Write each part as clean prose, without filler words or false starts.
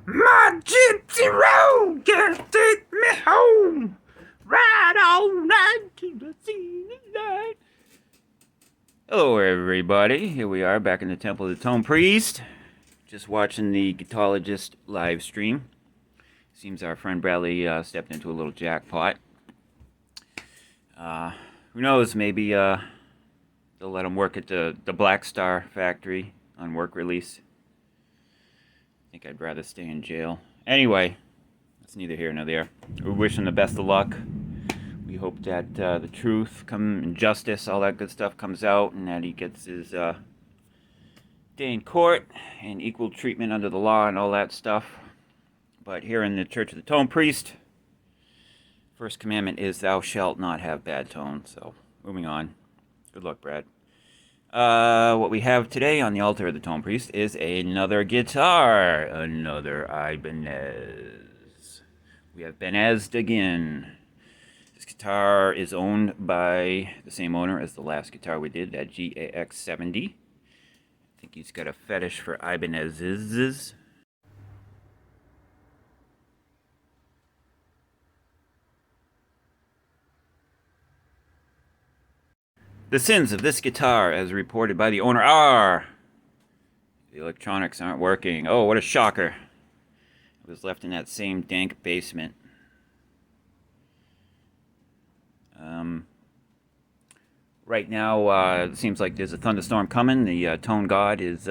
My gypsy road can take me home. Ride all night to the sea light. Hello, everybody. Here we are back in the Temple of the Tonepriest. Just watching the Guitarologist live stream. Seems our friend Bradley stepped into a little jackpot. Who knows? Maybe they'll let him work at the Black Star factory on work release. I think I'd rather stay in jail. Anyway, it's neither here nor there. We wish him the best of luck. We hope that the truth, and justice, all that good stuff comes out, and that he gets his day in court and equal treatment under the law and all that stuff. But here in the Church of the Tonepriest, first commandment is thou shalt not have bad tone. So, moving on. Good luck, Brad. What we have today on the altar of the Tonepriest is another guitar. Another Ibanez. We have Benezed again. This guitar is owned by the same owner as the last guitar we did, that GAX70. I think he's got a fetish for Ibanez's. The sins of this guitar, as reported by the owner, are the electronics aren't working. Oh, what a shocker. It was left in that same dank basement. Right now, it seems like there's a thunderstorm coming. The tone god is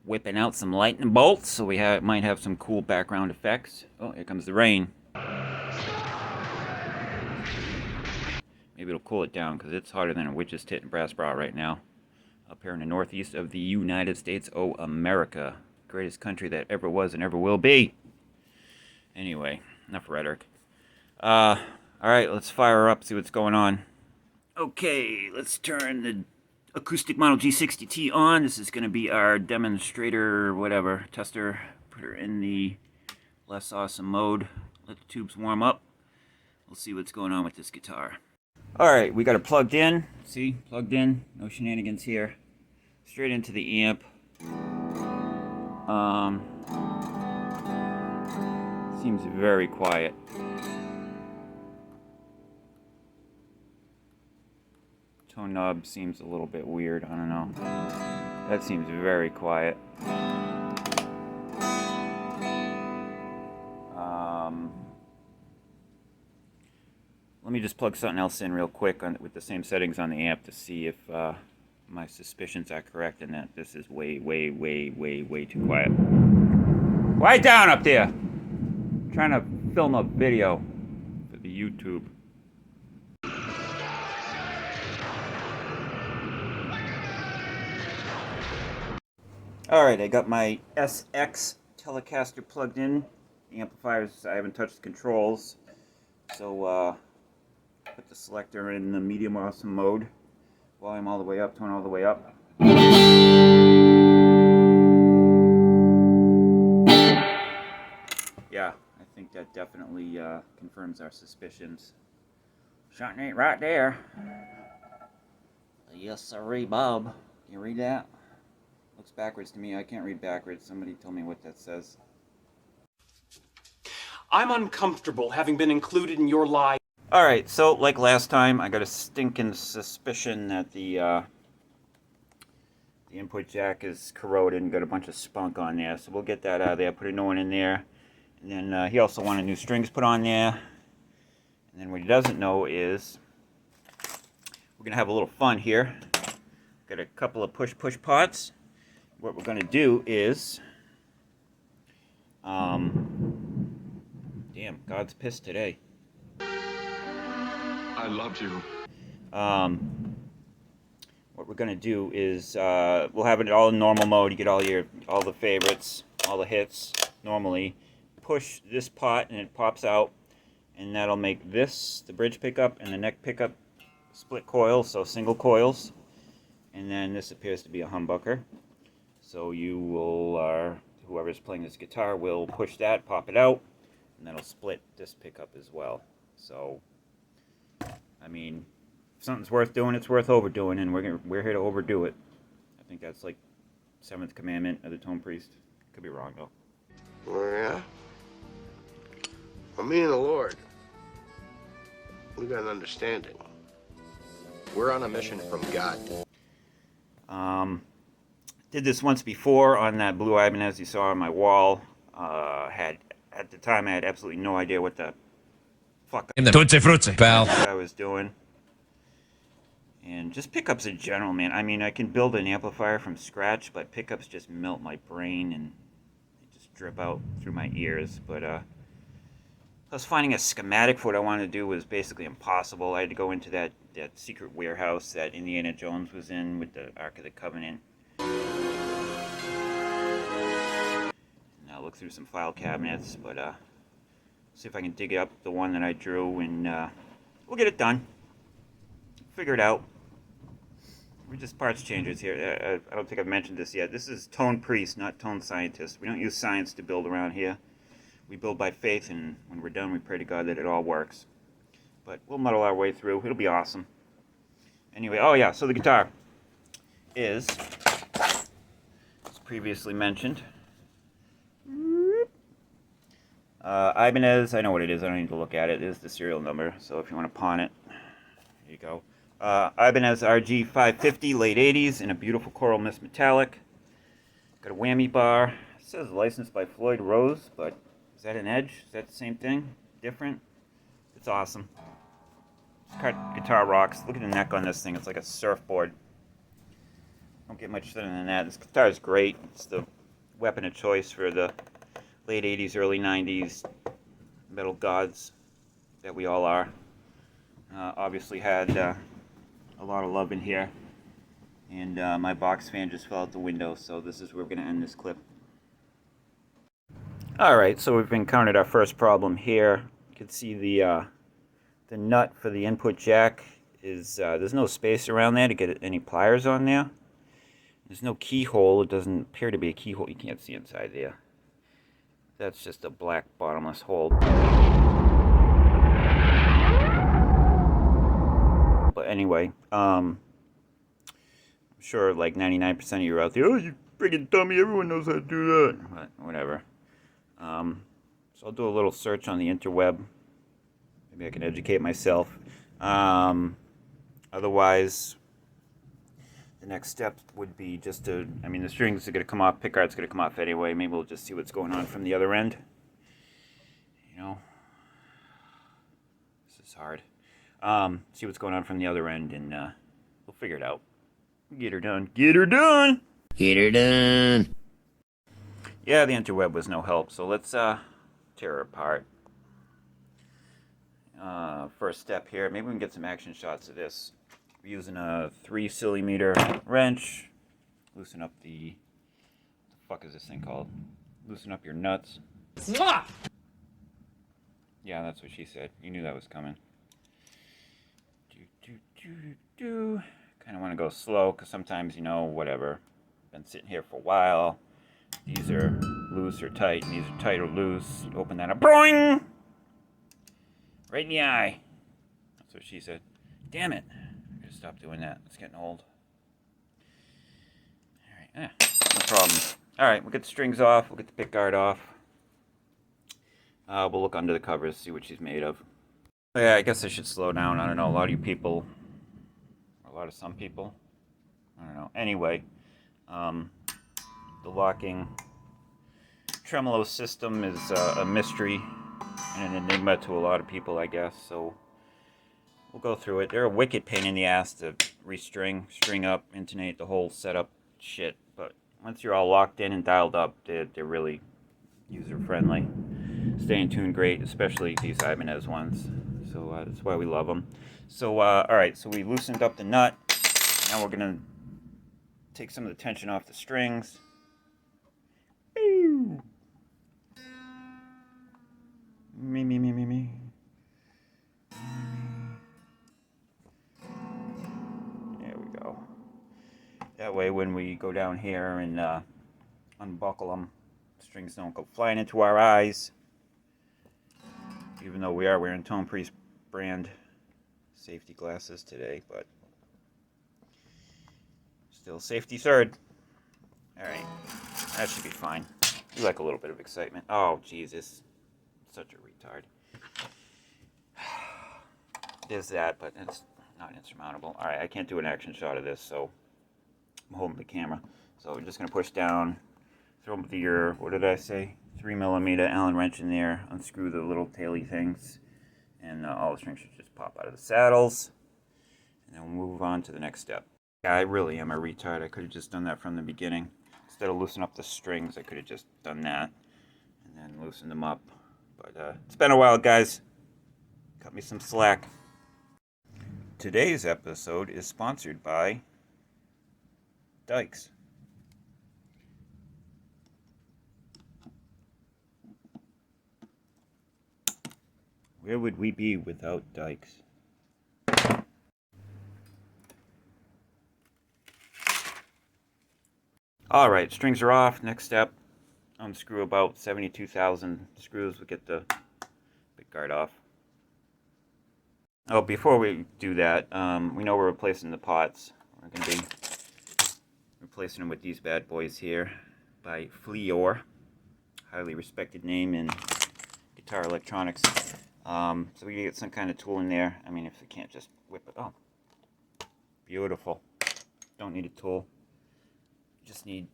whipping out some lightning bolts, so we might have some cool background effects. Oh, here comes the rain. Maybe it'll cool it down, because it's hotter than a witch's tit in brass bra right now. Up here in the northeast of the United States. Oh, America. Greatest country that ever was and ever will be. Anyway, enough rhetoric. Alright, let's fire her up, see what's going on. Okay, let's turn the acoustic model G60T on. This is going to be our demonstrator, whatever, tester. Put her in the less awesome mode. Let the tubes warm up. We'll see what's going on with this guitar. Alright, we got it plugged in. See, plugged in. No shenanigans here. Straight into the amp. Seems very quiet. Tone knob seems a little bit weird. I don't know. That seems very quiet. Let me just plug something else in real quick with the same settings on the amp to see if my suspicions are correct and that this is way too quiet. Quiet down up there! I'm trying to film a video for the YouTube. Alright, I got my SX Telecaster plugged in. The amplifiers, I haven't touched the controls. So, put the selector in the medium awesome mode. Volume all the way up, tone all the way up. Yeah, I think that definitely confirms our suspicions. Something ain't right there. Yes, sirree, Bob. Can you read that? Looks backwards to me. I can't read backwards. Somebody tell me what that says. I'm uncomfortable having been included in your lie. Alright, so like last time, I got a stinking suspicion that the input jack is corroded and got a bunch of spunk on there. So we'll get that out of there, put a new one in there. And then he also wanted new strings put on there. And then what he doesn't know is we're going to have a little fun here. Got a couple of push pots. What we're going to do is... damn, God's pissed today. I loved you. What we're going to do is we'll have it all in normal mode. You get all the favorites, all the hits normally. Push this pot and it pops out. And that'll make this, the bridge pickup, and the neck pickup split coils, so single coils. And then this appears to be a humbucker. So you will, whoever's playing this guitar will push that, pop it out, and that'll split this pickup as well. So, I mean, if something's worth doing, it's worth overdoing, and we're here to overdo it. I think that's like 7th commandment of the Tonepriest. Could be wrong though. Oh, yeah? Well, me and the Lord, we got an understanding. We're on a mission from God. Did this once before on that blue Ibanez you saw on my wall. At the time I had absolutely no idea what the fuck Tutti frutti, pal. I was doing. And just pickups in general, man. I mean, I can build an amplifier from scratch, but pickups just melt my brain and they just drip out through my ears. But plus finding a schematic for what I wanted to do was basically impossible. I had to go into that secret warehouse that Indiana Jones was in with the Ark of the Covenant. Now look through some file cabinets, but see if I can dig up the one that I drew, and we'll get it done. Figure it out. We're just parts changers here. I don't think I've mentioned this yet. This is tonepriest, not tone scientist. We don't use science to build around here. We build by faith, and when we're done, we pray to God that it all works. But we'll muddle our way through. It'll be awesome. Anyway, oh yeah, so the guitar is, as previously mentioned, Ibanez. I know what it is. I don't need to look at it. It is the serial number. So if you want to pawn it, there you go. Ibanez RG550, late 80s, in a beautiful coral mist metallic. Got a whammy bar. It says licensed by Floyd Rose, but is that an Edge? Is that the same thing? Different? It's awesome. This guitar rocks. Look at the neck on this thing. It's like a surfboard. Don't get much thinner than that. This guitar is great. It's the weapon of choice for the late 80s, early 90s metal gods that we all are. Obviously had a lot of love in here. And my box fan just fell out the window, so this is where we're going to end this clip. Alright, so we've encountered our first problem here. You can see the nut for the input jack is, there's no space around there to get any pliers on there. There's no keyhole. It doesn't appear to be a keyhole. You can't see inside there. That's just a black bottomless hole. But anyway, I'm sure like 99% of you are out there, oh, you friggin' dummy, everyone knows how to do that. But whatever. So I'll do a little search on the interweb. Maybe I can educate myself. Otherwise, the next step would be just to, I mean, the strings are going to come off, pickguard's going to come off anyway. Maybe we'll just see what's going on from the other end. You know, this is hard. See what's going on from the other end, and we'll figure it out. Get her done. Get her done! Get her done. Yeah, the interweb was no help, so let's tear her apart. First step here, maybe we can get some action shots of this. We're using a 3-centimeter wrench. Loosen up the fuck is this thing called? Loosen up your nuts. Mwah! Yeah, that's what she said. You knew that was coming. Kind of want to go slow, because sometimes, you know, whatever. Been sitting here for a while. These are loose or tight, and these are tight or loose. You open that up. Boing! Right in the eye. That's what she said. Damn it. I gotta stop doing that. It's getting old. Alright, no problem. Alright, we'll get the strings off. We'll get the pickguard off. We'll look under the covers, see what she's made of. Yeah, I guess I should slow down. I don't know, a lot of you people, some people, I don't know. Anyway, the locking tremolo system is a mystery and an enigma to a lot of people, I guess. So we'll go through it. They're a wicked pain in the ass to restring, string up, intonate, the whole setup shit. But once you're all locked in and dialed up, they're really user-friendly. Stay in tune great, especially these Ibanez ones. So that's why we love them. So, alright, so we loosened up the nut. Now we're going to take some of the tension off the strings. Me. There we go. That way when we go down here and unbuckle them, the strings don't go flying into our eyes. Even though we are wearing Tonepriest brand safety glasses today, but still safety third. Alright, that should be fine. You like a little bit of excitement. Oh, Jesus. Such a retard. There's that, but it's not insurmountable. Alright, I can't do an action shot of this, so I'm holding the camera. So we're just going to push down, throw your, what did I say? 3mm Allen wrench in there, unscrew the little taily things, and all the strings should just pop out of the saddles. And then we'll move on to the next step. Yeah, I really am a retard. I could have just done that from the beginning. Instead of loosening up the strings, I could have just done that and then loosened them up. But it's been a while, guys. Cut me some slack. Today's episode is sponsored by Dykes. Where would we be without Dykes? Alright, strings are off. Next step, unscrew about 72,000 screws. We'll get the big guard off. Oh, before we do that, we know we're replacing the pots. We're going to be replacing them with these bad boys here by Floyd. Highly respected name in guitar electronics. So we get some kind of tool in there. I mean, if we can't just whip it. Oh, beautiful. Don't need a tool. Just need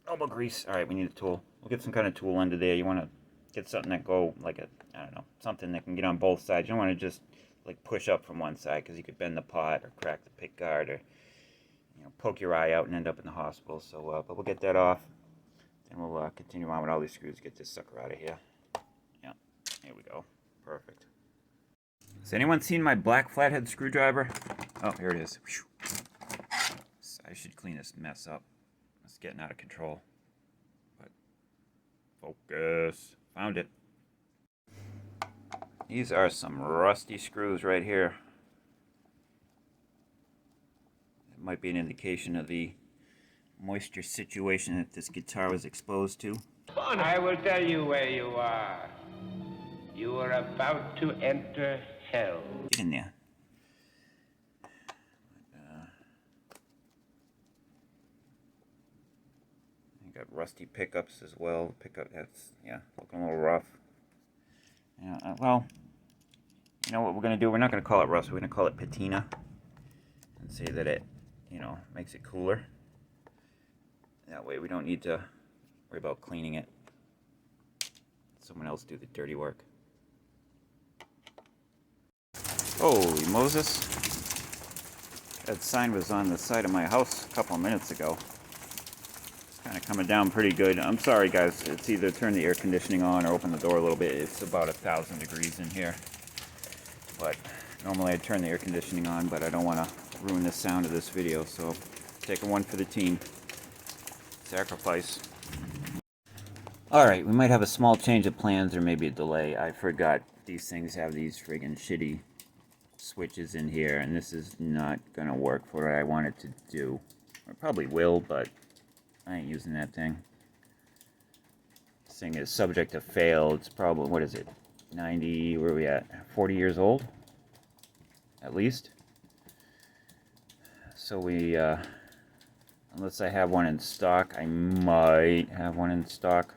elbow grease. Alright, we need a tool. We'll get some kind of tool under there. You want to get something that go like a, I don't know, something that can get on both sides. You don't want to just like push up from one side because you could bend the pot or crack the pick guard or, you know, poke your eye out and end up in the hospital. So, but we'll get that off. Then we'll continue on with all these screws. Get this sucker out of here. Yeah, here we go. Perfect. Has anyone seen my black flathead screwdriver? Oh, here it is. I should clean this mess up. It's getting out of control. But focus. Found it. These are some rusty screws right here. It might be an indication of the moisture situation that this guitar was exposed to. I will tell you where you are. You are about to enter hell. Get in there. Got rusty pickups as well. Pickup, that's, yeah, looking a little rough. Yeah, well, you know what we're going to do? We're not going to call it rust. We're going to call it patina. And say that it, you know, makes it cooler. That way we don't need to worry about cleaning it. Someone else do the dirty work. Holy Moses. That sign was on the side of my house a couple of minutes ago. Kind of coming down pretty good. I'm sorry, guys. It's either turn the air conditioning on or open the door a little bit. It's about 1,000 degrees in here. But normally I'd turn the air conditioning on, but I don't want to ruin the sound of this video. So taking one for the team. Sacrifice. Alright, we might have a small change of plans or maybe a delay. I forgot these things have these friggin' shitty switches in here, and this is not going to work for what I want it to do. It probably will, but I ain't using that thing. This thing is subject to fail. It's probably, what is it? 90, where are we at? 40 years old? At least. So we, unless I have one in stock, I might have one in stock.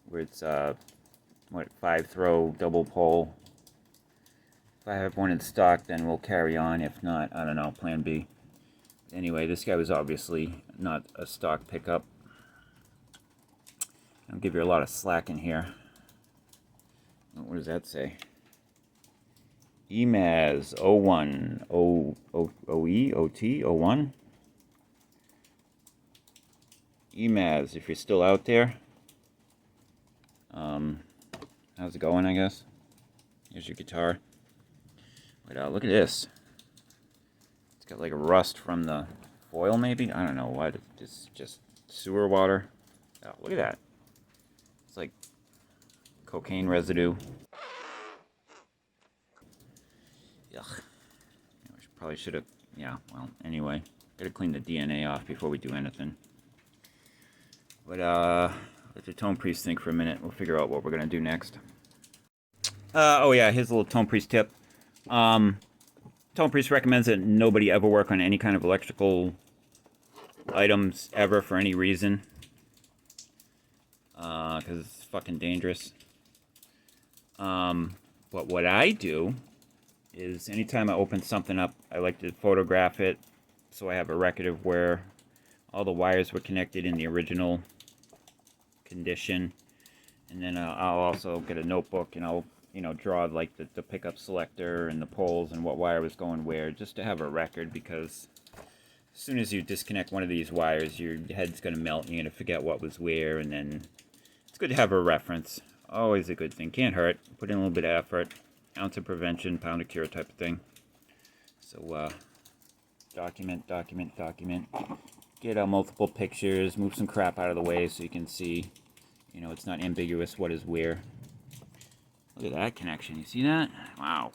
Where it's, 5-throw double pole. If I have one in stock, then we'll carry on. If not, I don't know, plan B. Anyway, this guy was obviously not a stock pickup. I'll give you a lot of slack in here. What does that say? EMAS 01 OE OT 01. EMAS, if you're still out there. How's it going, I guess? Here's your guitar. But look at this. Got like a rust from the foil, maybe? I don't know what. It's just sewer water. Oh, look at that. It's like cocaine residue. Yuck. Probably should have, yeah, well, anyway. Gotta clean the DNA off before we do anything. But, let the tonepriest think for a minute. We'll figure out what we're gonna do next. Oh yeah, here's a little tonepriest tip. Tonepriest recommends that nobody ever work on any kind of electrical items ever for any reason. because it's fucking dangerous. But what I do is anytime I open something up, I like to photograph it so I have a record of where all the wires were connected in the original condition. And then I'll also get a notebook and I'll, draw like the pickup selector and the poles and what wire was going where, just to have a record, because as soon as you disconnect one of these wires, your head's going to melt and you're going to forget what was where, and then it's good to have a reference. Always a good thing. Can't hurt. Put in a little bit of effort. Ounce of prevention, pound of cure type of thing. So, document. Get multiple pictures, move some crap out of the way so you can see, it's not ambiguous what is where. Look at that connection. You see that? Wow.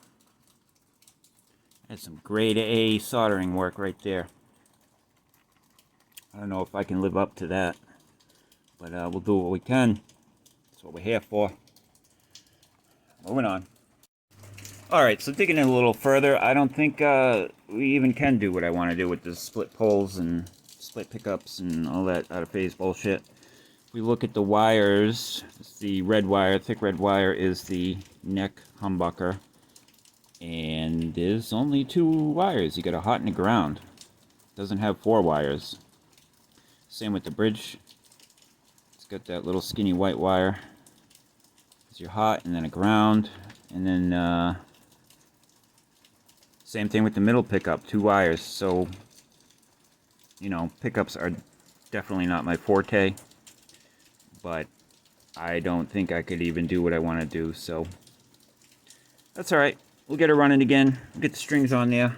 That's some grade A soldering work right there. I don't know if I can live up to that, but we'll do what we can. That's what we're here for. Moving on. Alright, so digging in a little further, I don't think we even can do what I want to do with the split poles and split pickups and all that out of phase bullshit. If we look at the wires, the red wire, thick red wire, is the neck humbucker. And there's only 2 wires. You got a hot and a ground. It doesn't have 4 wires. Same with the bridge. It's got that little skinny white wire. It's your hot and then a ground. And then same thing with the middle pickup, 2 wires. So, pickups are definitely not my forte. But I don't think I could even do what I want to do. So that's alright. We'll get it running again. We'll get the strings on there.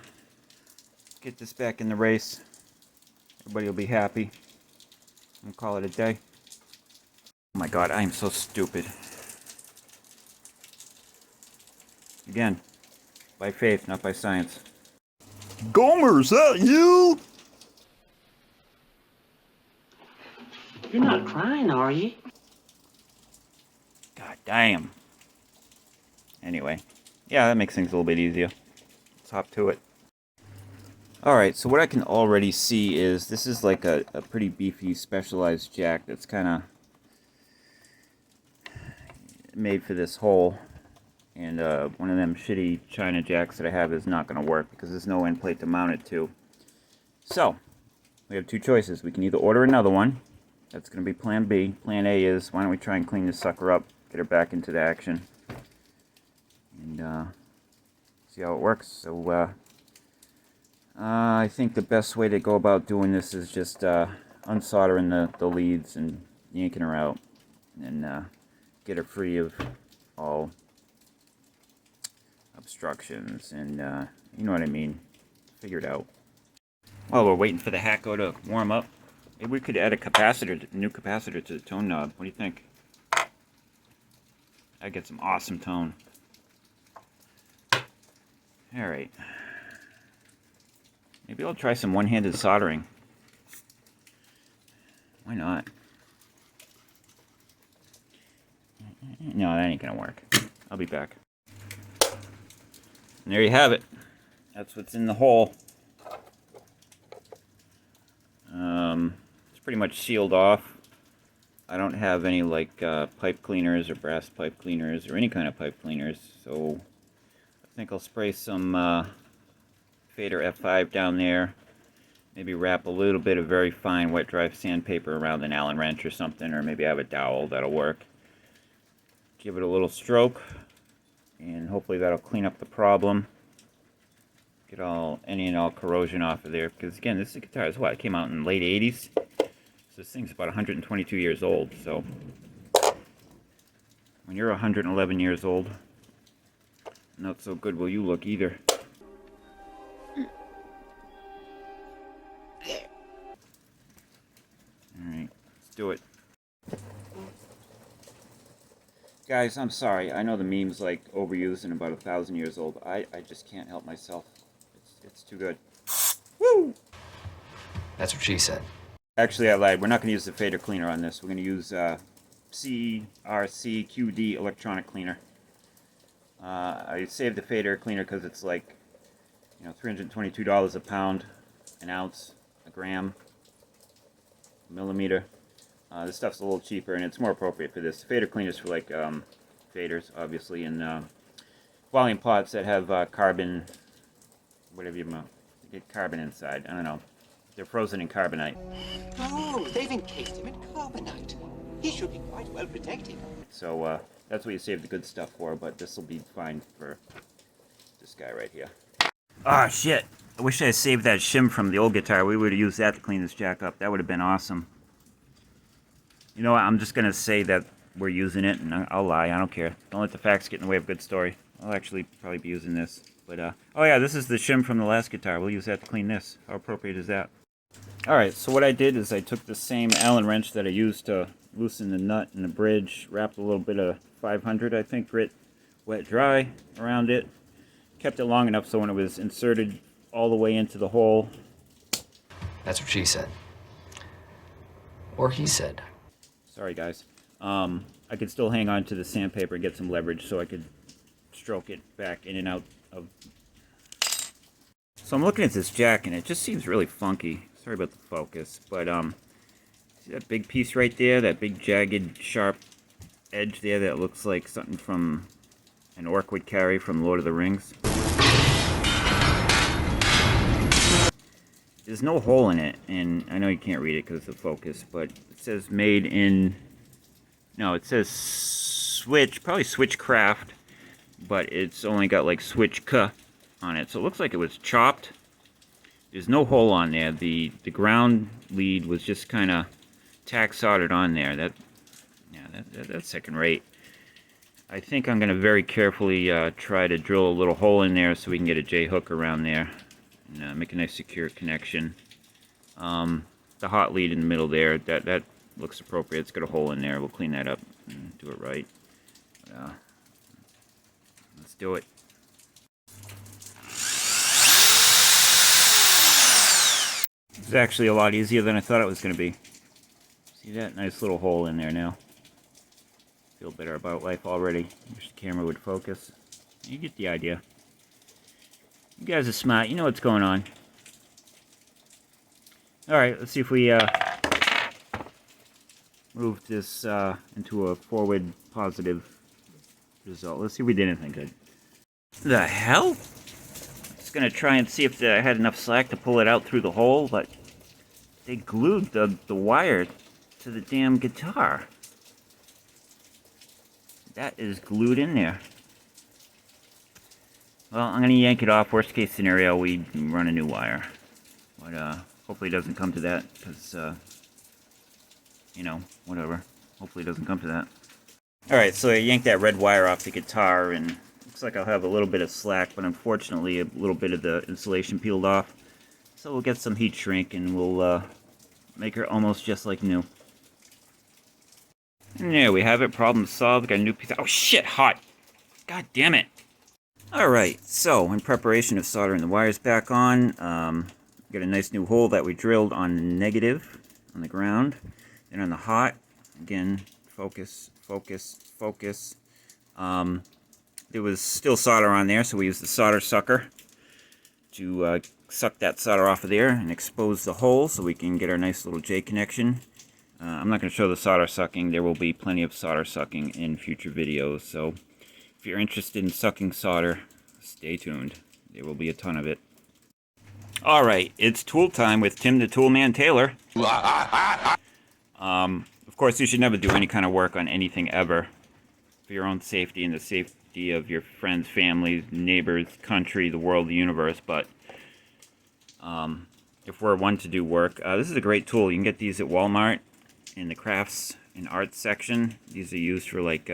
Get this back in the race. Everybody will be happy. And call it a day. Oh my god, I am so stupid. Again, by faith, not by science. Gomer, is that you? You're not crying, are you? God damn. Anyway, yeah, that makes things a little bit easier. Let's hop to it. Alright, so what I can already see is this is like a pretty beefy specialized jack that's kind of made for this hole. And one of them shitty China jacks that I have is not going to work because there's no end plate to mount it to. So, we have 2 choices. We can either order another one. That's going to be plan B. Plan A is, why don't we try and clean this sucker up, get her back into the action, and see how it works. So, I think the best way to go about doing this is just unsoldering the leads and yanking her out, and get her free of all obstructions, and you know what I mean. Figure it out. While we're waiting for the Hacko to warm up, maybe we could add a new capacitor to the tone knob. What do you think? I'd get some awesome tone. Alright. Maybe I'll try some one-handed soldering. Why not? No, that ain't gonna work. I'll be back. And there you have it. That's what's in the hole. It's pretty much sealed off. I don't have any like pipe cleaners or brass pipe cleaners or any kind of pipe cleaners, so I think I'll spray some Fader F5 down there. Maybe wrap a little bit of very fine wet dry sandpaper around an Allen wrench or something, or maybe I have a dowel that'll work. Give it a little stroke, and hopefully that'll clean up the problem. Get any and all corrosion off of there, because again, this guitar is what? It came out in the late 80s. So this thing's about 122 years old, so when you're 111 years old, not so good will you look either. Alright, let's do it. Guys, I'm sorry. I know the meme's like overused and about 1,000 years old. I just can't help myself. It's too good. Woo! That's what she said. Actually, I lied. We're not going to use the fader cleaner on this. We're going to use CRCQD electronic cleaner. I saved the fader cleaner because it's like, $322 a pound, an ounce, a gram, a millimeter. This stuff's a little cheaper and it's more appropriate for this. Fader cleaners for like faders, obviously, and volume pots that have carbon, whatever you want. Get carbon inside. I don't know. They're frozen in carbonite. Oh, they've encased him in carbonite. He should be quite well protected. So that's what you save the good stuff for, but this will be fine for this guy right here. Ah, shit. I wish I had saved that shim from the old guitar. We would have used that to clean this jack up. That would have been awesome. You know what? I'm just going to say that we're using it, and I'll lie. I don't care. Don't let the facts get in the way of a good story. I'll actually probably be using this. But, oh yeah, this is the shim from the last guitar. We'll use that to clean this. How appropriate is that? Alright, so what I did is I took the same Allen wrench that I used to loosen the nut and the bridge, wrapped a little bit of 500, I think, grit wet dry around it. Kept it long enough so when it was inserted all the way into the hole. That's what she said. Or he said. Sorry, guys. I could still hang on to the sandpaper and get some leverage so I could stroke it back in and out of. So I'm looking at this jack and it just seems really funky. Sorry about the focus, but see that big piece right there, that big jagged sharp edge there that looks like something from an orc would carry from Lord of the Rings. There's no hole in it, and I know you can't read it because of the focus, but it says made in, no, it says Switch, probably Switchcraft, but it's only got like Switch K on it, so it looks like it was chopped. There's no hole on there. The ground lead was just kind of tack soldered on there. That's second rate. I think I'm going to very carefully try to drill a little hole in there so we can get a J-hook around there and make a nice secure connection. The hot lead in the middle there, that looks appropriate. It's got a hole in there. We'll clean that up and do it right. Let's do it. It's actually a lot easier than I thought it was going to be. See that? Nice little hole in there now. Feel better about life already. Wish the camera would focus. You get the idea. You guys are smart. You know what's going on. Alright, let's see if we move this into a forward positive result. Let's see if we did anything good. The hell? Just gonna try and see if I had enough slack to pull it out through the hole, but they glued the wire to the damn guitar. That is glued in there. Well, I'm gonna yank it off. Worst case scenario, we run a new wire. But hopefully it doesn't come to that, because you know, whatever. Hopefully it doesn't come to that. Alright, so I yanked that red wire off the guitar, and looks like I'll have a little bit of slack, but unfortunately a little bit of the insulation peeled off. So we'll get some heat shrink and we'll make her almost just like new. And there we have it, problem solved. Got a new piece. Oh shit, hot! God damn it! Alright, so in preparation of soldering the wires back on, got a nice new hole that we drilled on the negative on the ground. Then on the hot, again, focus, focus, focus. There was still solder on there, so we used the solder sucker to suck that solder off of there and expose the hole so we can get our nice little J connection. I'm not going to show the solder sucking. There will be plenty of solder sucking in future videos, so if you're interested in sucking solder, stay tuned. There will be a ton of it. Alright, it's tool time with Tim the Toolman Taylor. Of course, you should never do any kind of work on anything ever for your own safety and the safety of your friends, family, neighbors, country, the world, the universe, but if we're one to do work, this is a great tool. You can get these at Walmart in the crafts and arts section. These are used for like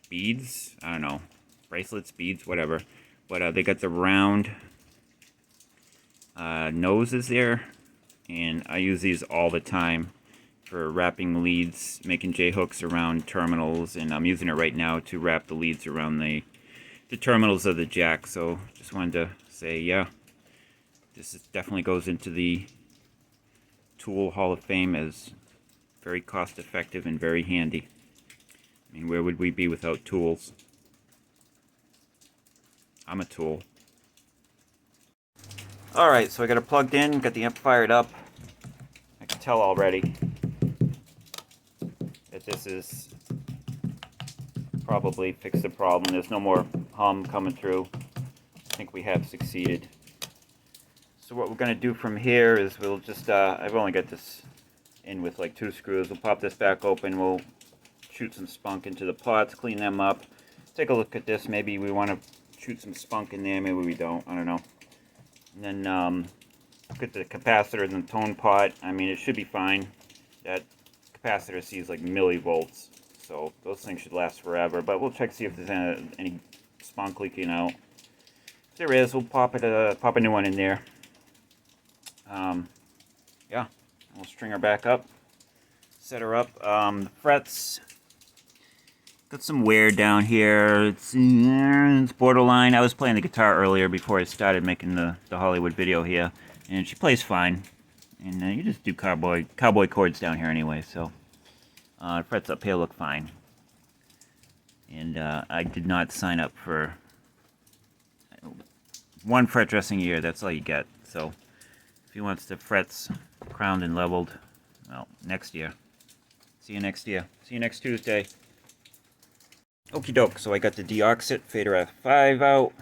beads, I don't know, bracelets, beads, whatever, but they got the round noses there, and I use these all the time for wrapping leads, making J-hooks around terminals, and I'm using it right now to wrap the leads around the terminals of the jack. So just wanted to say, yeah, definitely goes into the Tool Hall of Fame as very cost effective and very handy. I mean, where would we be without tools? I'm a tool. Alright, so I got it plugged in, got the amp fired up. I can tell already. But this is probably fix the problem. There's no more hum coming through. I think we have succeeded. So what we're going to do from here is we'll just, I've only got this in with like 2 screws. We'll pop this back open. We'll shoot some spunk into the pots, clean them up. Take a look at this. Maybe we want to shoot some spunk in there. Maybe we don't. I don't know. And then look at the capacitors and the tone pot. I mean, it should be fine. That capacitor sees like millivolts. So those things should last forever. But we'll check to see if there's any spunk leaking out. If there is, we'll pop a new one in there. Yeah, we'll string her back up, set her up. The frets, got some wear down here. It's borderline. I was playing the guitar earlier before I started making the Hollywood video here, and she plays fine. And you just do cowboy chords down here anyway, so the frets up here look fine. And I did not sign up for 1 fret dressing a year. That's all you get. So if he wants the frets crowned and leveled, well, next year. See you next year. See you next Tuesday. Okie doke. So I got the Deoxit Fader F5 out.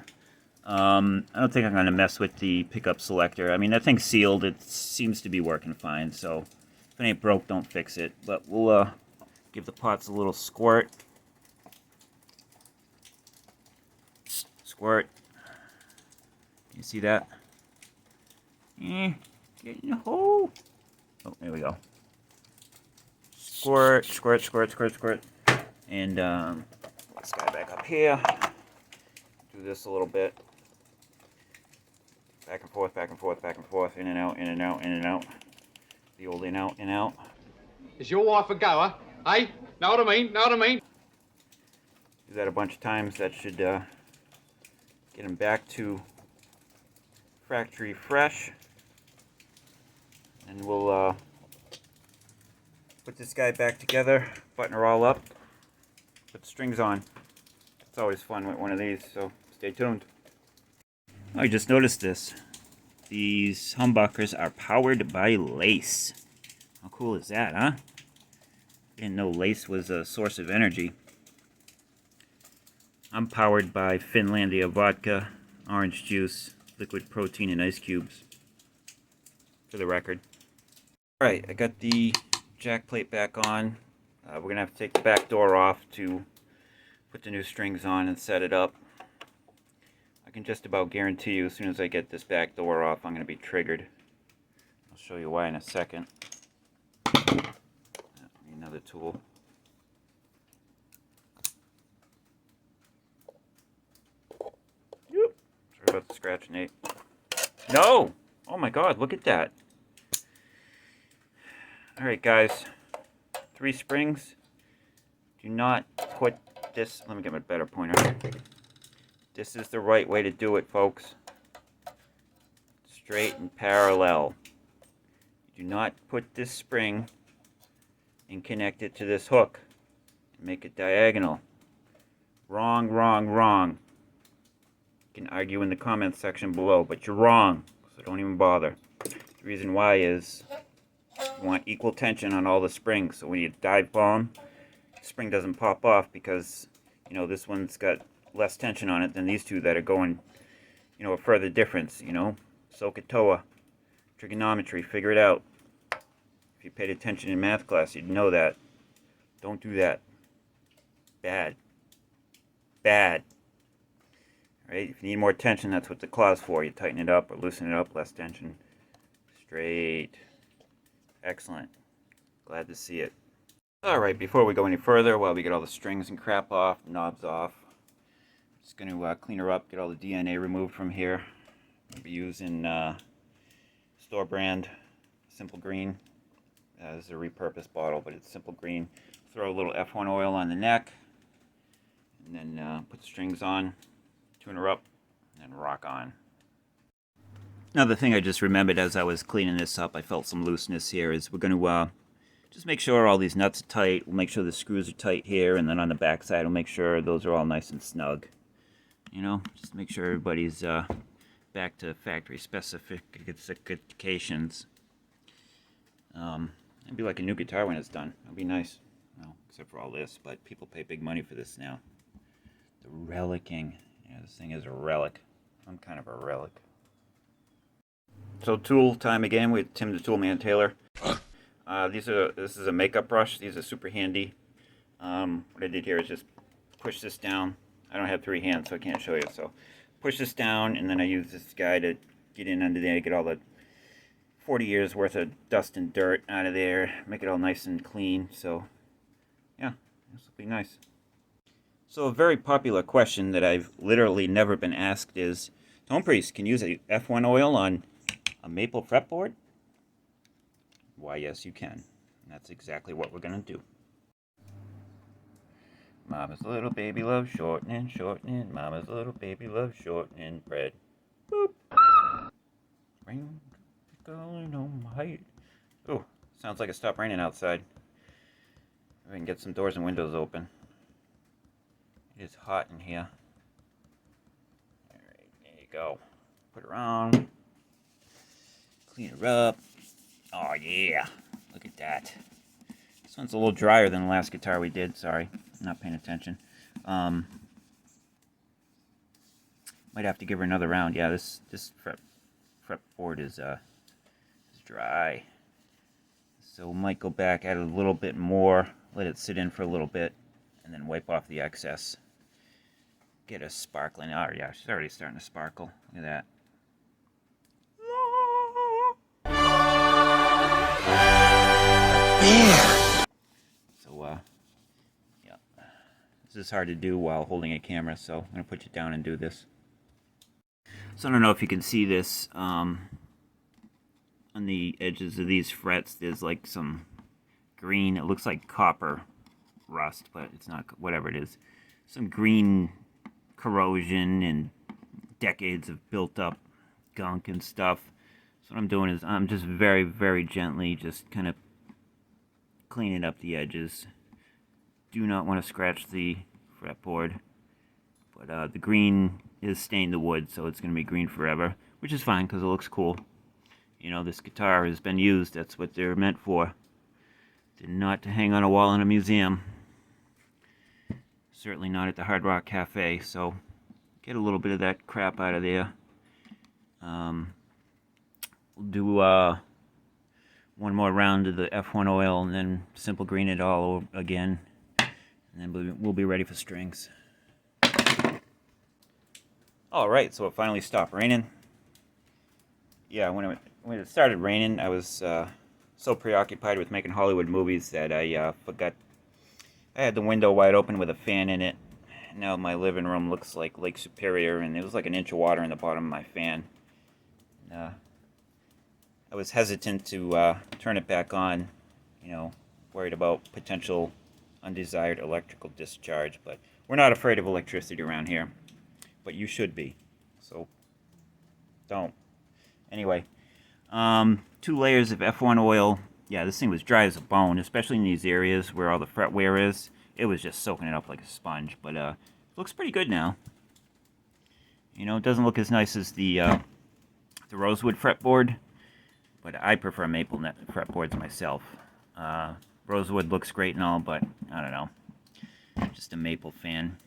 I don't think I'm going to mess with the pickup selector. I mean, that thing's sealed. It seems to be working fine. So if it ain't broke, don't fix it. But we'll give the pots a little squirt. Squirt. Can you see that? Get in the hole. Oh, there we go. Squirt, squirt, squirt, squirt, squirt. And put this guy back up here. Do this a little bit. Back and forth, back and forth, back and forth. In and out, in and out, in and out. The old in out, in out. Is your wife a goer? Hey? Know what I mean? Know what I mean? Do that a bunch of times. That should get him back to factory fresh. And we'll put this guy back together, button her all up, put the strings on. It's always fun with one of these, so stay tuned. I just noticed this. These humbuckers are powered by lace. How cool is that, huh? Didn't know lace was a source of energy. I'm powered by Finlandia vodka, orange juice, liquid protein, and ice cubes. For the record. Alright, I got the jack plate back on. We're going to have to take the back door off to put the new strings on and set it up. I can just about guarantee you as soon as I get this back door off, I'm going to be triggered. I'll show you why in a second. Another tool. Sorry about the scratch, Nate. No! Oh my god, look at that. Alright guys, 3 springs. Do not put this, let me get my better pointer. This is the right way to do it, folks. Straight and parallel. Do not put this spring and connect it to this hook. Make it diagonal. Wrong, wrong, wrong. You can argue in the comments section below, but you're wrong, so don't even bother. The reason why is you want equal tension on all the springs, so when you dive bomb, the spring doesn't pop off because, you know, this one's got less tension on it than these two that are going, you know, a further difference, you know. SOHCAHTOA, trigonometry, figure it out. If you paid attention in math class, you'd know that. Don't do that. Bad. Bad. Right? If you need more tension, that's what the claw's for. You tighten it up or loosen it up, less tension. Straight. Excellent. Glad to see it. Alright, before we go any further, while we get all the strings and crap off, knobs off, just going to clean her up, get all the DNA removed from here. I'll be using store brand Simple Green. This is a repurposed bottle, but it's Simple Green. Throw a little F1 oil on the neck, and then put the strings on, tune her up, and rock on. Another thing I just remembered as I was cleaning this up, I felt some looseness here, is we're going to just make sure all these nuts are tight. We'll make sure the screws are tight here, and then on the back side, we'll make sure those are all nice and snug. You know, just make sure everybody's back to factory specifications. It'd be like a new guitar when it's done. It'll be nice. Well, except for all this, but people pay big money for this now. The relicking. Yeah, this thing is a relic. I'm kind of a relic. So tool time again with Tim the Toolman Taylor. This is a makeup brush. These are super handy. What I did here is just push this down. I don't have 3 hands, so I can't show you. So push this down, and then I use this guy to get in under there, get all the 40 years worth of dust and dirt out of there, make it all nice and clean. So yeah, this will be nice. So a very popular question that I've literally never been asked is, Tonepriest, can you use a F1 oil on a maple fretboard? Why, yes, you can. And that's exactly what we're going to do. Mama's little baby loves shortening, shortening. Mama's little baby loves shortening bread. Boop. Rain going on my height. Oh, sounds like it stopped raining outside. I can get some doors and windows open. It is hot in here. Alright, there you go. Put her on. Clean her up. Oh yeah, look at that. This one's a little drier than the last guitar we did. Sorry, I'm not paying attention. Might have to give her another round. Yeah, this fretboard is dry. So might go back, add a little bit more, let it sit in for a little bit, and then wipe off the excess. Get a sparkling. Oh yeah, she's already starting to sparkle. Look at that. So, yeah. This is hard to do while holding a camera, so I'm going to put you down and do this. So I don't know if you can see this. On the edges of these frets, there's like some green, it looks like copper rust, but it's not, whatever it is. Some green corrosion and decades of built up gunk and stuff. So what I'm doing is I'm just very, very gently just kind of cleaning up the edges. Do not want to scratch the fretboard, but the green is stained the wood, so it's going to be green forever, which is fine because it looks cool. You know, this guitar has been used. That's what they're meant for. They're not to hang on a wall in a museum. Certainly not at the Hard Rock Cafe, so get a little bit of that crap out of there. We'll do one more round of the F1 oil and then simple green it all over again, and then we'll be ready for strings. Alright, so it finally stopped raining. Yeah, when it started raining, I was so preoccupied with making Hollywood movies that I forgot. I had the window wide open with a fan in it. Now my living room looks like Lake Superior, and it was like an inch of water in the bottom of my fan. I was hesitant to turn it back on, you know, worried about potential undesired electrical discharge, but we're not afraid of electricity around here, but you should be, so don't. Anyway, 2 layers of F1 oil. Yeah, this thing was dry as a bone, especially in these areas where all the fret wear is. It was just soaking it up like a sponge, but it looks pretty good now. You know, it doesn't look as nice as the rosewood fretboard, but I prefer maple fretboards myself. Rosewood looks great and all, but I don't know. Just a maple fan.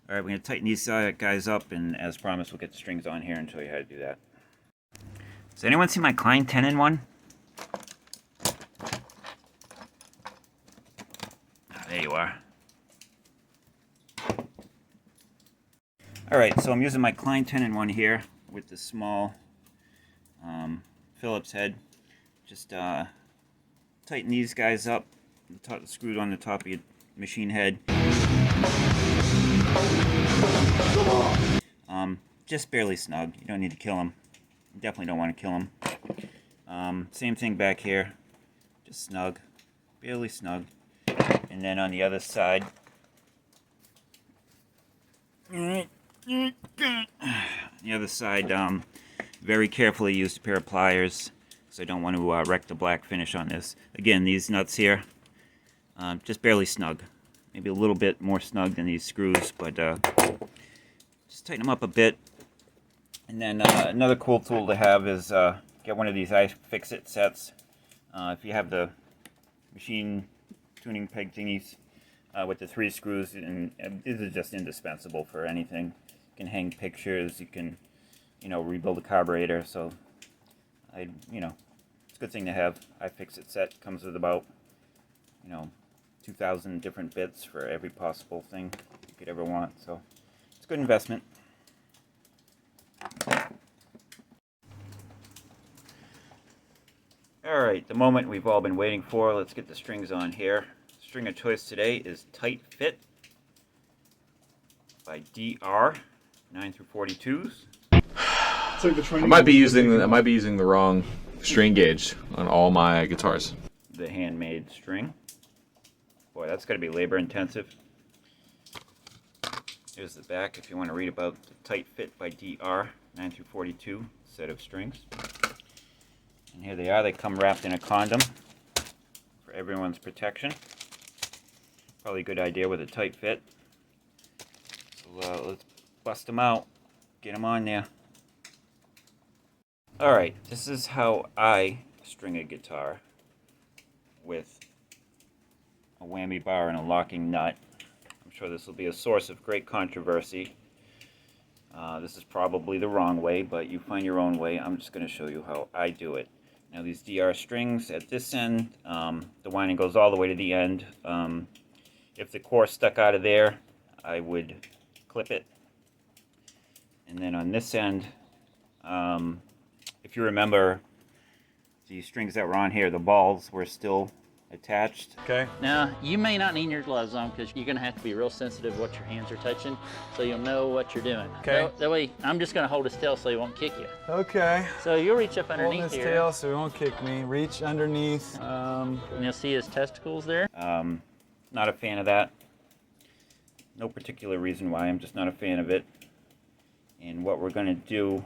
Alright, we're going to tighten these guys up, and as promised, we'll get the strings on here and show you how to do that. Does anyone see my Klein 10-in-1? There you are. Alright, so I'm using my Klein 10-in-1 here with the small Phillips head. Just tighten these guys up, screwed on the top of your machine head. Just barely snug. You don't need to kill them. You definitely don't want to kill them. Same thing back here. Just snug. Barely snug. And then on the other side, very carefully used a pair of pliers, so I don't want to wreck the black finish on this. Again, these nuts here, just barely snug. Maybe a little bit more snug than these screws, but just tighten them up a bit. And then another cool tool to have is get one of these iFixit sets. If you have the machine tuning peg thingies with the 3 screws, and these are just indispensable for anything. You can hang pictures, you can, you know, rebuild a carburetor. So you know, it's a good thing to have. iFixit set comes with about, you know, 2,000 different bits for every possible thing you could ever want. So it's a good investment. Alright, the moment we've all been waiting for. Let's get the strings on here. String of choice today is Tight Fit by DR 9 through 42s. I might be using the wrong string gauge on all my guitars. The handmade string. Boy, that's got to be labor intensive. Here's the back if you want to read about the Tight Fit by DR 9 through 42 set of strings. And here they are. They come wrapped in a condom for everyone's protection. Probably a good idea with a tight fit. So let's bust them out. Get them on there. Alright, this is how I string a guitar with a whammy bar and a locking nut. I'm sure this will be a source of great controversy. This is probably the wrong way, but you find your own way. I'm just going to show you how I do it. Now these DR strings at this end, the winding goes all the way to the end. If the core stuck out of there, I would clip it. And then on this end, if you remember, the strings that were on here, the balls were still attached. Okay. Now, you may not need your gloves on because you're going to have to be real sensitive what your hands are touching so you'll know what you're doing. Okay. That way, I'm just going to hold his tail so he won't kick you. Okay. So you'll reach up Hold underneath his here. tail so he won't kick me. Reach underneath. And you'll see his testicles there. Not a fan of that. No particular reason why, I'm just not a fan of it. And what we're going to do,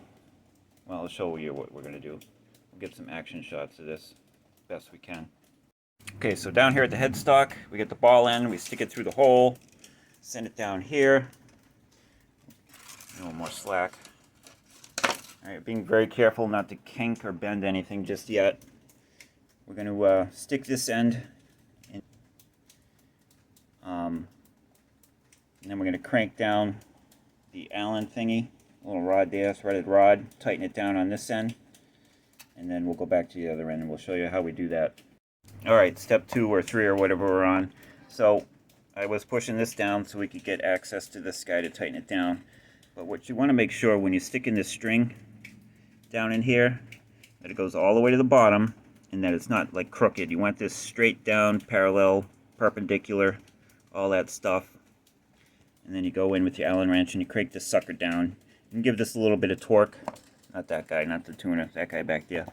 well, I'll show you what we're going to do. We'll get some action shots of this best we can. Okay, so down here at the headstock, we get the ball end, we stick it through the hole, send it down here. A little more slack. Alright, being very careful not to kink or bend anything just yet. We're going to stick this end in, and then we're going to crank down the Allen thingy, a little rod there, threaded rod, tighten it down on this end, and then we'll go back to the other end and we'll show you how we do that. Alright, step 2 or 3 or whatever we're on. So I was pushing this down so we could get access to this guy to tighten it down. But what you want to make sure when you stick in this string down in here, that it goes all the way to the bottom and that it's not like crooked. You want this straight down, parallel, perpendicular, all that stuff. And then you go in with your Allen wrench and you crank this sucker down. And give this a little bit of torque. Not that guy, not the tuner, that guy back there.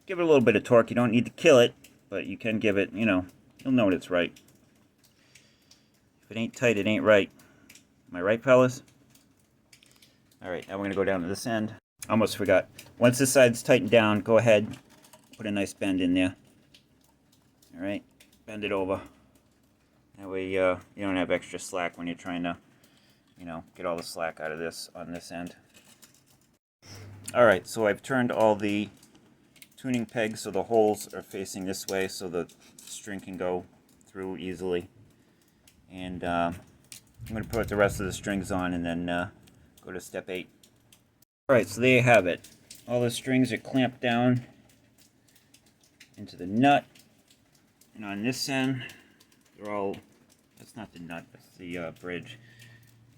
Give it a little bit of torque. You don't need to kill it, but you can give it, you know, you'll know it's right. If it ain't tight, it ain't right. Am I right, fellas? Alright, now we're going to go down to this end. Almost forgot. Once this side's tightened down, go ahead, put a nice bend in there. Alright, bend it over. That way you don't have extra slack when you're trying to, you know, get all the slack out of this on this end. Alright, so I've turned all the tuning pegs so the holes are facing this way so the string can go through easily. And I'm going to put the rest of the strings on and then go to step 8. Alright, so there you have it. All the strings are clamped down into the nut. And on this end, they're all, that's not the nut, that's the bridge.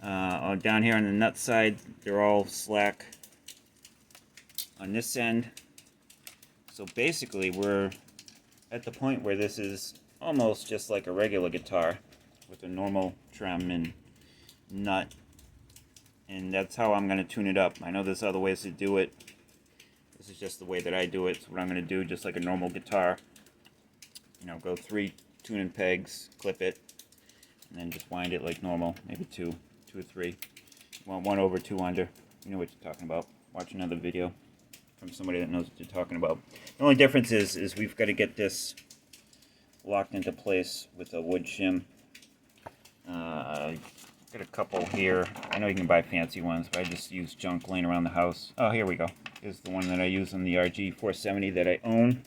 Down here on the nut side, they're all slack. On this end, so basically we're at the point where this is almost just like a regular guitar with a normal trem and nut, and that's how I'm going to tune it up. I know there's other ways to do it. This is just the way that I do it. So what I'm going to do, just like a normal guitar, you know, go 3 tuning pegs, clip it, and then just wind it like normal, maybe 2 or 3. You want 1 over, 2 under. You know what you're talking about. Watch another video from somebody that knows what you're talking about. The only difference is we've got to get this locked into place with a wood shim. Got a couple here. I know you can buy fancy ones, but I just use junk laying around the house. Oh, here we go. Here's the one that I use on the RG550 that I own.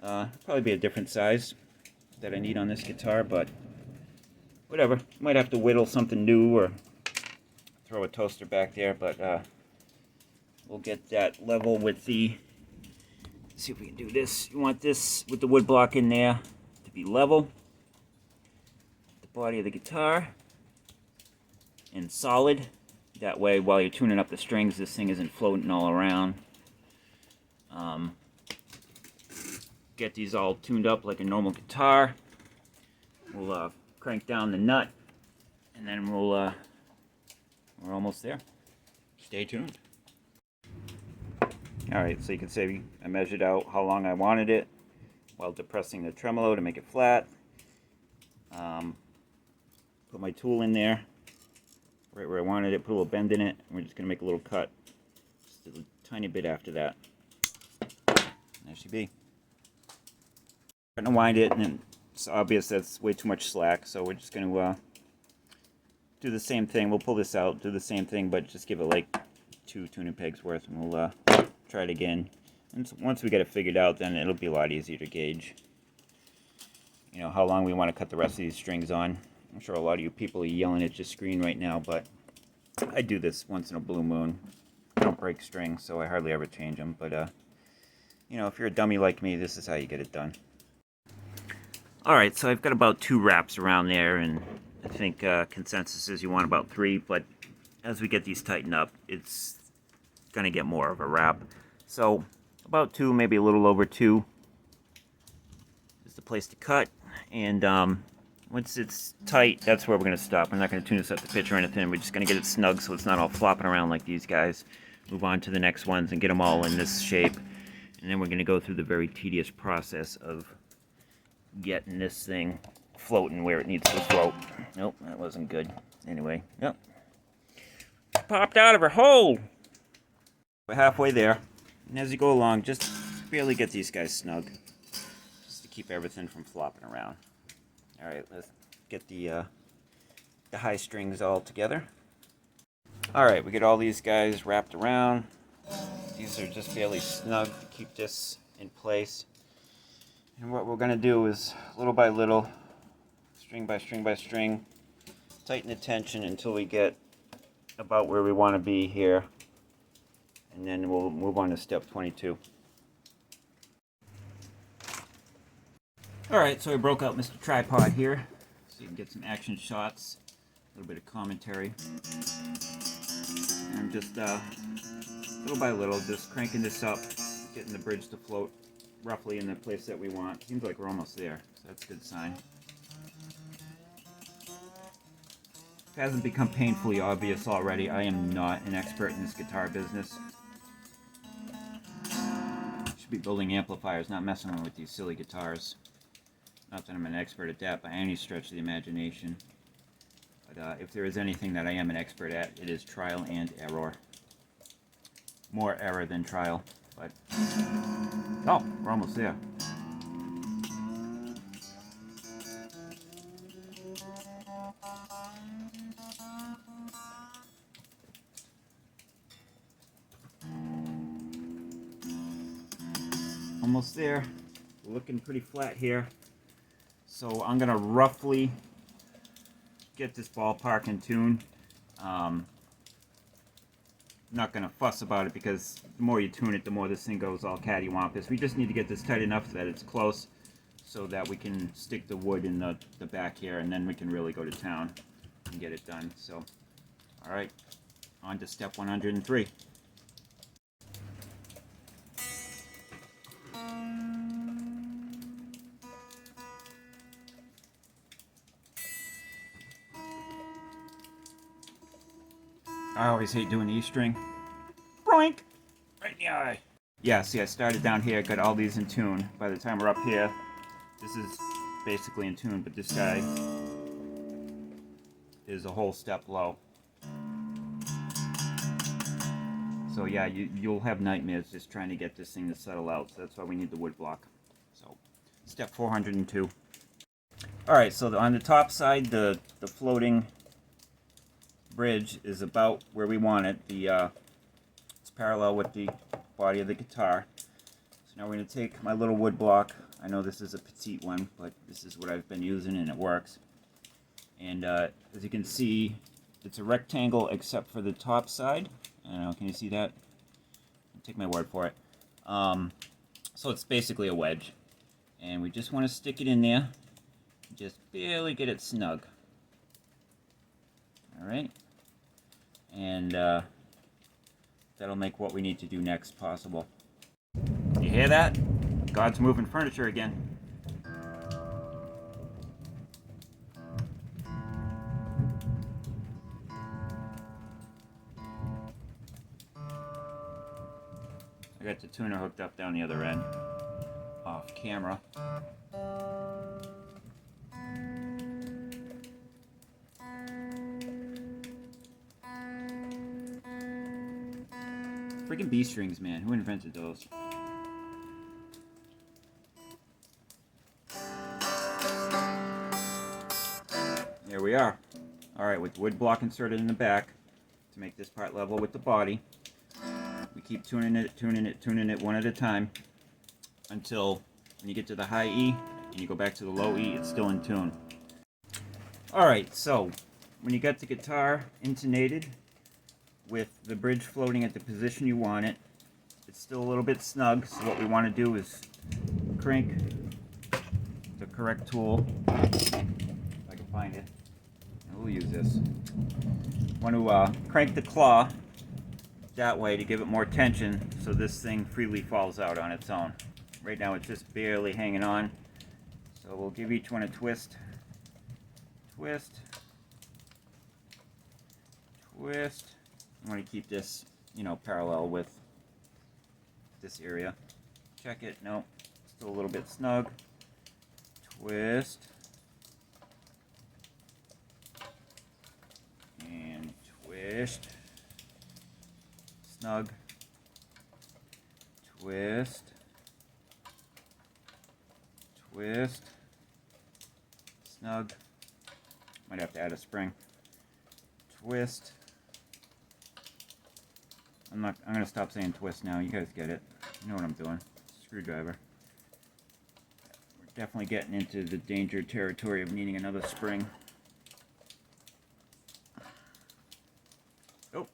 Probably be a different size that I need on this guitar, but whatever. Might have to whittle something new or throw a toaster back there, but we'll get that level with the, let's see if we can do this. You want this with the wood block in there to be level. The body of the guitar and solid. That way, while you're tuning up the strings, this thing isn't floating all around. Get these all tuned up like a normal guitar. We'll crank down the nut, and then we're almost there. Stay tuned. Alright, so you can see I measured out how long I wanted it while depressing the tremolo to make it flat. Put my tool in there, right where I wanted it, put a little bend in it, and we're just going to make a little cut. Just a tiny bit after that. There she be. I'm going to wind it, and it's obvious that's way too much slack, so we're just going to do the same thing. We'll pull this out, do the same thing, but just give it like 2 tuning pegs worth, and we'll try it again. And so once we get it figured out, then it'll be a lot easier to gauge, you know, how long we want to cut the rest of these strings on. I'm sure a lot of you people are yelling at your screen right now, but I do this once in a blue moon. I don't break strings, so I hardly ever change them, but you know, if you're a dummy like me, this is how you get it done. Alright, so I've got about 2 wraps around there, and I think consensus is you want about 3, but as we get these tightened up, it's going to get more of a wrap. So about 2, maybe a little over 2 is the place to cut, and once it's tight, that's where we're going to stop. I'm not going to tune this up to pitch or anything. We're just going to get it snug so it's not all flopping around like these guys. Move on to the next ones and get them all in this shape, and then we're going to go through the very tedious process of getting this thing floating where it needs to float. Nope, that wasn't good. Anyway, yep. Popped out of her hole! We're halfway there. And as you go along, just barely get these guys snug. Just to keep everything from flopping around. Alright, let's get the high strings all together. Alright, we get all these guys wrapped around. These are just barely snug to keep this in place. And what we're going to do is, little by little, string by string by string, tighten the tension until we get about where we want to be here. And then we'll move on to step 22. Alright, so I broke out Mr. Tripod here, so you can get some action shots, a little bit of commentary. And just, little by little, just cranking this up, getting the bridge to float roughly in the place that we want. Seems like we're almost there, so that's a good sign. If it hasn't become painfully obvious already, I am not an expert in this guitar business. Should be building amplifiers, not messing around with these silly guitars. Not that I'm an expert at that by any stretch of the imagination. But if there is anything that I am an expert at, it is trial and error. More error than trial, but... Oh, we're almost there. Almost there. We're looking pretty flat here. So I'm going to roughly get this ballpark in tune. Not going to fuss about it because the more you tune it, the more this thing goes all cattywampus. We just need to get this tight enough that it's close so that we can stick the wood in the back here, and then we can really go to town and get it done. So, alright, on to step 103. I always hate doing the E string. Broink! Right in the eye. Yeah, see, I started down here, got all these in tune. By the time we're up here, this is basically in tune, but this guy is a whole step low. So yeah, you'll have nightmares just trying to get this thing to settle out, so that's why we need the wood block. So, step 402. Alright, so on the top side, the floating bridge is about where we want it. It's parallel with the body of the guitar. So now we're going to take my little wood block, I know this is a petite one, but this is what I've been using and it works. And as you can see, it's a rectangle except for the top side. I don't know, can you see that? Take my word for it. So it's basically a wedge. And we just want to stick it in there. Just barely get it snug. Alright. And that'll make what we need to do next possible. You hear that? God's moving furniture again. I got the tuner hooked up down the other end, off camera. Freaking B strings, man. Who invented those? There we are. Alright, with wood block inserted in the back to make this part level with the body. We keep tuning it one at a time until when you get to the high E and you go back to the low E, it's still in tune. Alright, so when you got the guitar intonated with the bridge floating at the position you want it, it's still a little bit snug, so what we want to do is crank the correct tool, if I can find it, and we'll use this. Want to crank the claw that way to give it more tension so this thing freely falls out on its own. Right now it's just barely hanging on, so we'll give each one a twist, twist, twist. I want to keep this, you know, parallel with this area. Check it, no, still a little bit snug. Twist, and twist. Snug, twist, twist, snug. Might have to add a spring. Twist. I'm gonna stop saying twist now. You guys get it. You know what I'm doing. Screwdriver. We're definitely getting into the danger territory of needing another spring. Oh,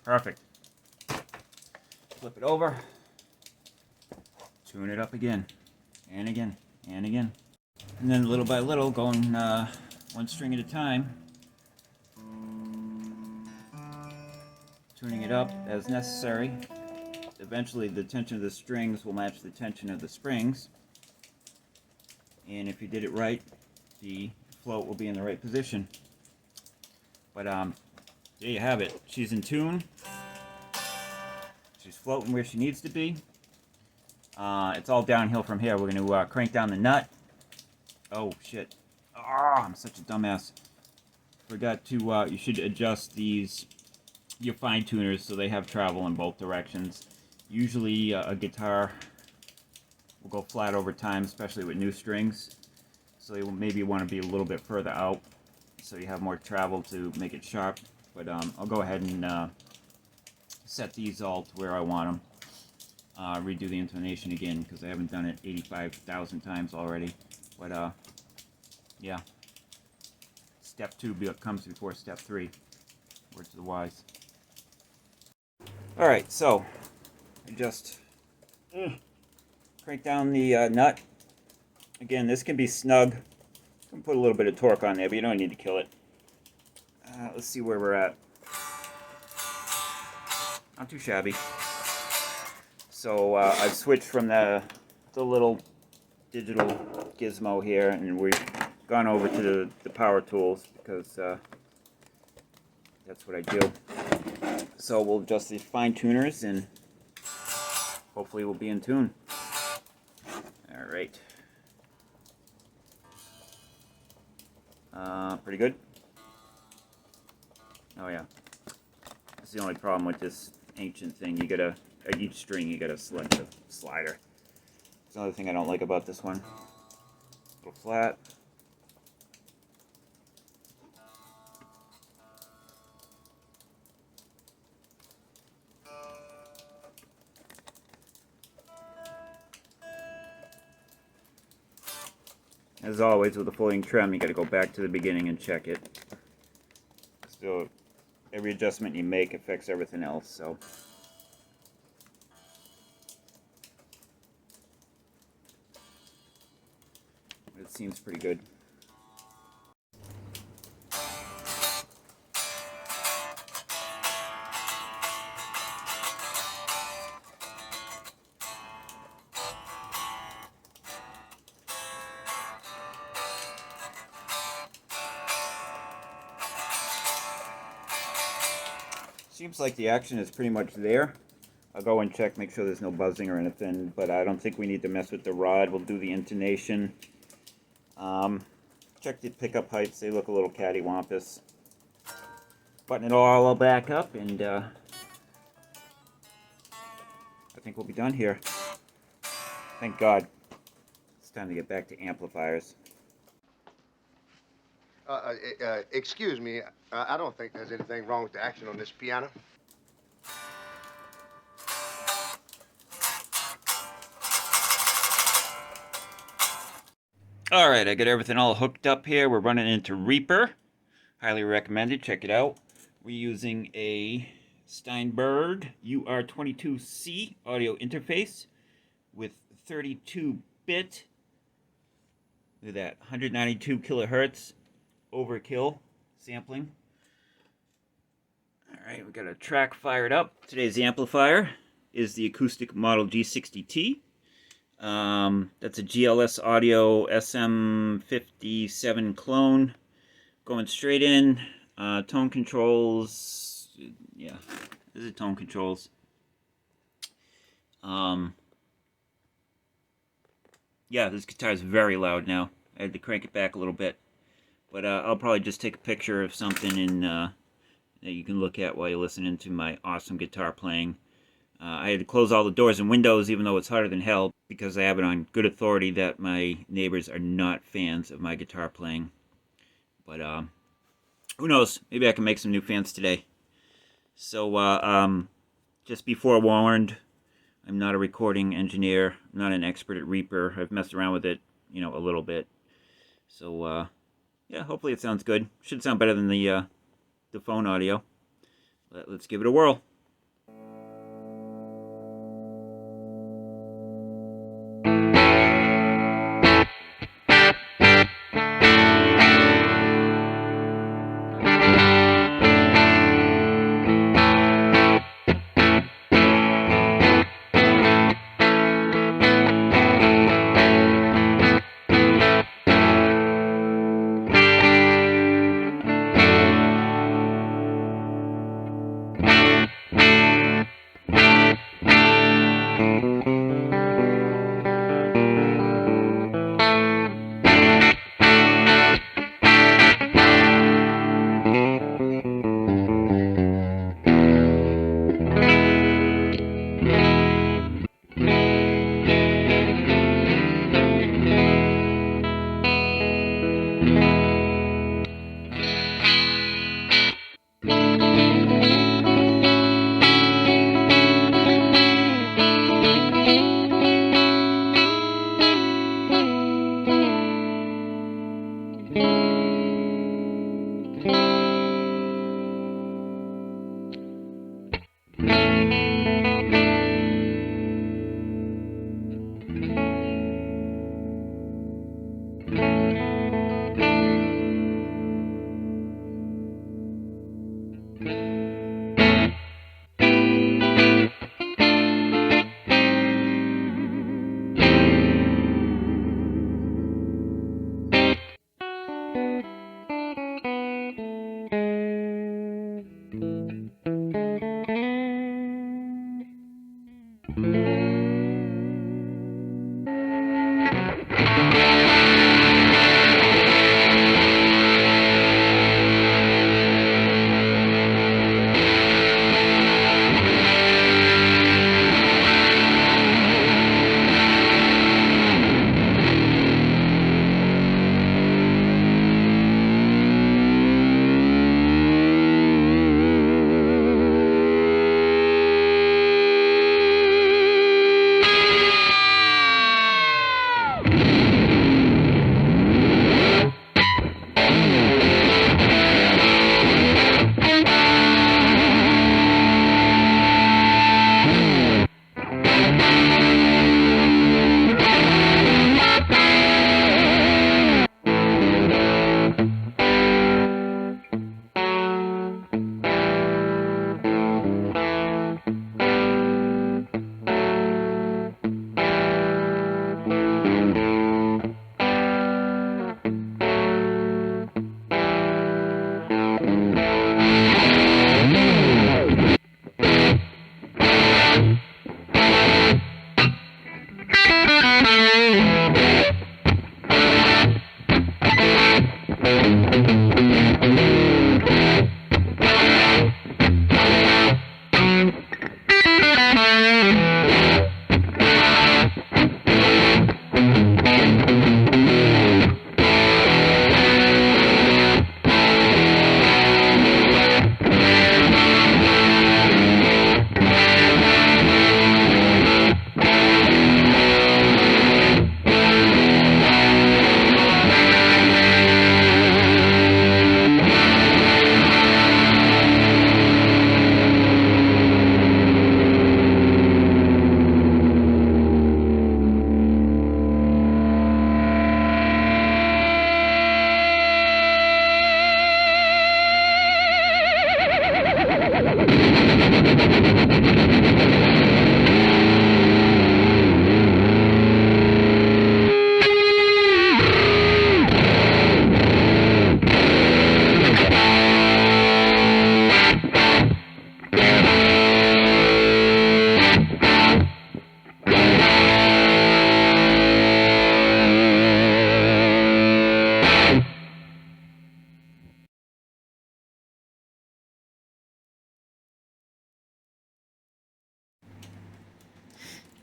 perfect. Flip it over, tune it up again, and again, and again. And then little by little, going one string at a time, tuning it up as necessary. Eventually the tension of the strings will match the tension of the springs. And if you did it right, the float will be in the right position. But there you have it. She's in tune. She's floating where she needs to be. It's all downhill from here. We're going to crank down the nut. Oh, shit. Oh, I'm such a dumbass. Forgot to, you should adjust these, your fine tuners, so they have travel in both directions. Usually a guitar will go flat over time, especially with new strings. So you maybe want to be a little bit further out, so you have more travel to make it sharp. But I'll go ahead and set these all to where I want them. Redo the intonation again because I haven't done it 85,000 times already. But yeah, step 2 comes before step 3. Words to the wise. All right, so I just crank down the nut. Again, this can be snug. You can put a little bit of torque on there, but you don't need to kill it. Let's see where we're at. Not too shabby. So I've switched from the little digital gizmo here, and we've gone over to the power tools because that's what I do. So we'll adjust the fine tuners and hopefully we'll be in tune. All right. Pretty good. Oh yeah. That's the only problem with this ancient thing. You gotta, at each string, you gotta select the slider. That's another thing I don't like about this one. A little flat. As always with a folding trem, you got to go back to the beginning and check it. So every adjustment you make affects everything else. So it seems pretty good. Seems like the action is pretty much there. I'll go and check, make sure there's no buzzing or anything, but I don't think we need to mess with the rod. We'll do the intonation. Check the pickup heights, they look a little cattywampus. Button it all back up, and I think we'll be done here. Thank God. It's time to get back to amplifiers. Excuse me, I don't think there's anything wrong with the action on this piano. Alright, I got everything all hooked up here. We're running into Reaper. Highly recommended, check it out. We're using a Steinberg UR22C audio interface with 32-bit. Look at that, 192 kilohertz overkill sampling. Alright, we got a track fired up. Today's amplifier is the acoustic model G60T. That's a GLS Audio SM57 clone. Going straight in. Tone controls. Yeah, this is tone controls. Yeah, this guitar is very loud now. I had to crank it back a little bit. But I'll probably just take a picture of something and that you can look at while you're listening to my awesome guitar playing. I had to close all the doors and windows, even though it's hotter than hell, because I have it on good authority that my neighbors are not fans of my guitar playing. But who knows? Maybe I can make some new fans today. So just be forewarned, I'm not a recording engineer. I'm not an expert at Reaper. I've messed around with it, you know, a little bit. So yeah, hopefully it sounds good. Should sound better than the phone audio. Let's give it a whirl.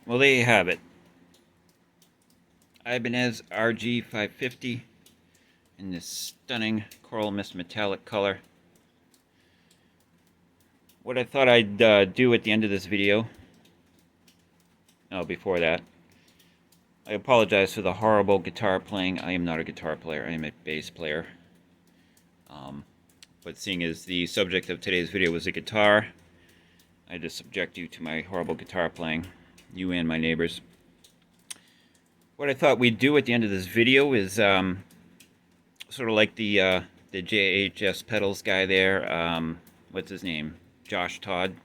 Well, there you have it. Ibanez RG550 in this stunning coral mist metallic color. What I thought I'd do at the end of this video, before that, I apologize for the horrible guitar playing. I am not a guitar player, I am a bass player. But seeing as the subject of today's video was a guitar, I just subject you to my horrible guitar playing, you and my neighbors. What I thought we'd do at the end of this video is sort of like the JHS pedals guy there. What's his name? Josh Todd.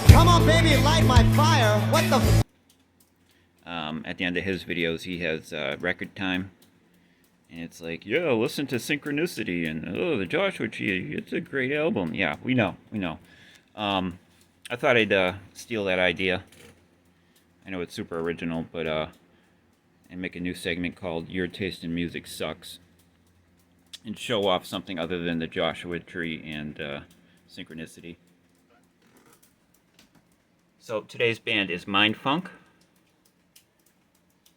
Come on, baby, light my fire. What the? At the end of his videos, he has record time, and it's like, yeah, listen to Synchronicity and the Joshua Tree. It's a great album. Yeah, we know. I thought I'd steal that idea. I know it's super original, but and make a new segment called "Your Taste in Music Sucks," and show off something other than the Joshua Tree and Synchronicity. So today's band is Mindfunk,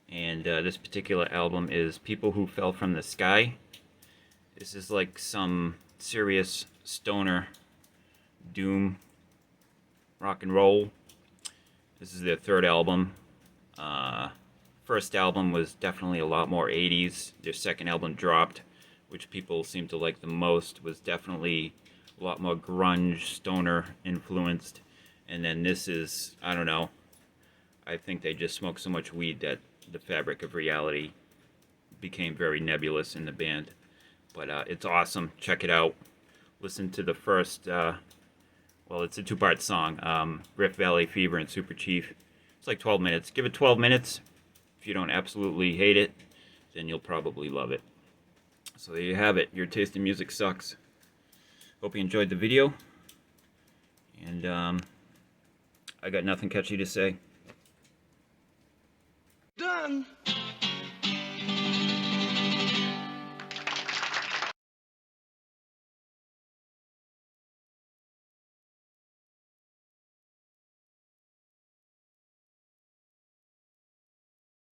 and this particular album is People Who Fell from the Sky. This is like some serious stoner doom rock and roll. This is their third album. First album was definitely a lot more 80s. Their second album, Dropped, which people seem to like the most, was definitely a lot more grunge, stoner influenced. And then this is, I don't know, I think they just smoked so much weed that the fabric of reality became very nebulous in the band. But it's awesome. Check it out. Listen to the first, well, it's a two-part song, Rift Valley Fever and Super Chief. It's like 12 minutes. Give it 12 minutes. If you don't absolutely hate it, then you'll probably love it. So there you have it. Your Taste in Music Sucks. Hope you enjoyed the video. And I got nothing catchy to say. Done.